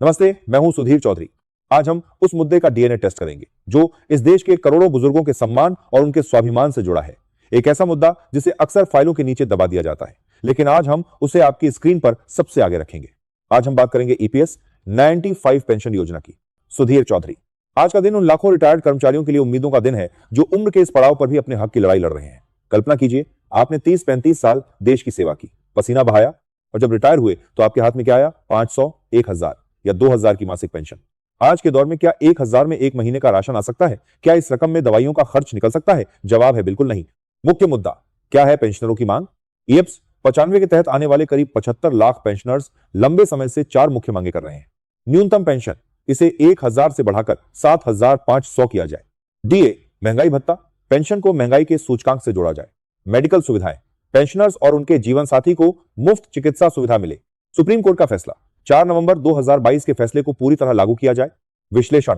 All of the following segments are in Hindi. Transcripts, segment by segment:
नमस्ते, मैं हूं सुधीर चौधरी। आज हम उस मुद्दे का डीएनए टेस्ट करेंगे जो इस देश के करोड़ों बुजुर्गों के सम्मान और उनके स्वाभिमान से जुड़ा है। एक ऐसा मुद्दा जिसे अक्सर फाइलों के नीचे दबा दिया जाता है, लेकिन आज हम उसे आपकी स्क्रीन पर सबसे आगे रखेंगे। आज हम बात करेंगे ईपीएस 95 पेंशन योजना की। सुधीर चौधरी, आज का दिन उन लाखों रिटायर्ड कर्मचारियों के लिए उम्मीदों का दिन है जो उम्र के इस पड़ाव पर भी अपने हक की लड़ाई लड़ रहे हैं। कल्पना कीजिए, आपने 30-35 साल देश की सेवा की, पसीना बहाया और जब रिटायर हुए तो आपके हाथ में क्या आया? 500, 1000 या 2000 की मासिक पेंशन। आज के दौर में क्या 1000 में एक महीने का राशन आ सकता है? क्या इस रकम में दवाइयों का खर्च निकल सकता है? जवाब है बिल्कुल नहीं। मुख्य मुद्दा क्या है? पेंशनरों की मांग। ईएप्स 95 के तहत आने वाले करीब 75 लाख पेंशनर्स लंबे समय से 4 मुख्य मांगे कर रहे हैं। न्यूनतम पेंशन, इसे 1000 से बढ़ाकर 7500 किया जाए। डीए, महंगाई भत्ता, पेंशन को महंगाई के सूचकांक से जोड़ा जाए। मेडिकल सुविधाएं, पेंशनर्स और उनके जीवन साथी को मुफ्त चिकित्सा सुविधा मिले। सुप्रीम कोर्ट का फैसला, 4 नवंबर 2022 के फैसले को पूरी तरह लागू किया जाए। विश्लेषण,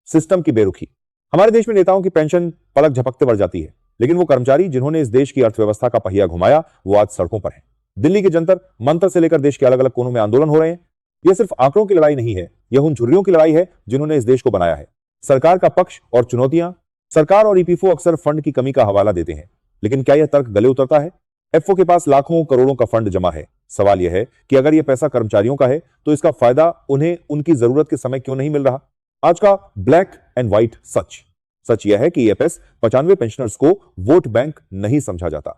सिस्टम की बेरुखी। हमारे देश में नेताओं की पेंशन पलक झपकते बढ़ जाती है, लेकिन वो कर्मचारी जिन्होंने इस देश की अर्थव्यवस्था का पहिया घुमाया, वो आज सड़कों पर हैं। दिल्ली के जंतर मंतर से लेकर देश के अलग अलग कोनों में आंदोलन हो रहे हैं। यह सिर्फ आंकड़ों की लड़ाई नहीं है, यह उन झुर्रियों की लड़ाई है जिन्होंने इस देश को बनाया है। सरकार का पक्ष और चुनौतियां। सरकार और ईपीएफओ अक्सर फंड की कमी का हवाला देते हैं, लेकिन क्या यह तर्क गले उतरता है? एफओ के पास लाखों करोड़ों का फंड जमा है। सवाल यह है कि अगर यह पैसा कर्मचारियों का है तो इसका फायदा उन्हें उनकी जरूरत के समय क्यों नहीं मिल रहा? आज का ब्लैक एंड व्हाइट सच यह है कि ईएफएस 95 पेंशनर्स को वोट बैंक नहीं समझा जाता।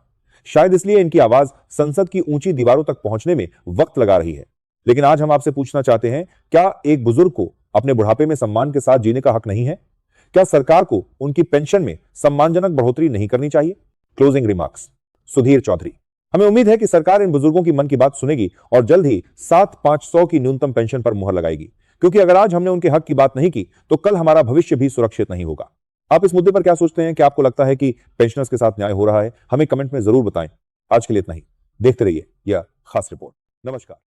शायद इसलिए इनकी आवाज संसद की ऊंची दीवारों तक पहुंचने में वक्त लगा रही है। लेकिन आज हम आपसे पूछना चाहते हैं, क्या एक बुजुर्ग को अपने बुढ़ापे में सम्मान के साथ जीने का हक नहीं है? क्या सरकार को उनकी पेंशन में सम्मानजनक बढ़ोतरी नहीं करनी चाहिए? Closing remarks, Sudhir Chaudhary. हमें उम्मीद है कि सरकार इन बुजुर्गों की मन की बात सुनेगी और जल्द ही 7500 की न्यूनतम पेंशन पर मुहर लगाएगी, क्योंकि अगर आज हमने उनके हक की बात नहीं की तो कल हमारा भविष्य भी सुरक्षित नहीं होगा। आप इस मुद्दे पर क्या सोचते हैं? क्या आपको लगता है कि पेंशनर्स के साथ न्याय हो रहा है? हमें कमेंट में जरूर बताएं। आज के लिए इतना ही। देखते रहिए यह खास रिपोर्ट। नमस्कार।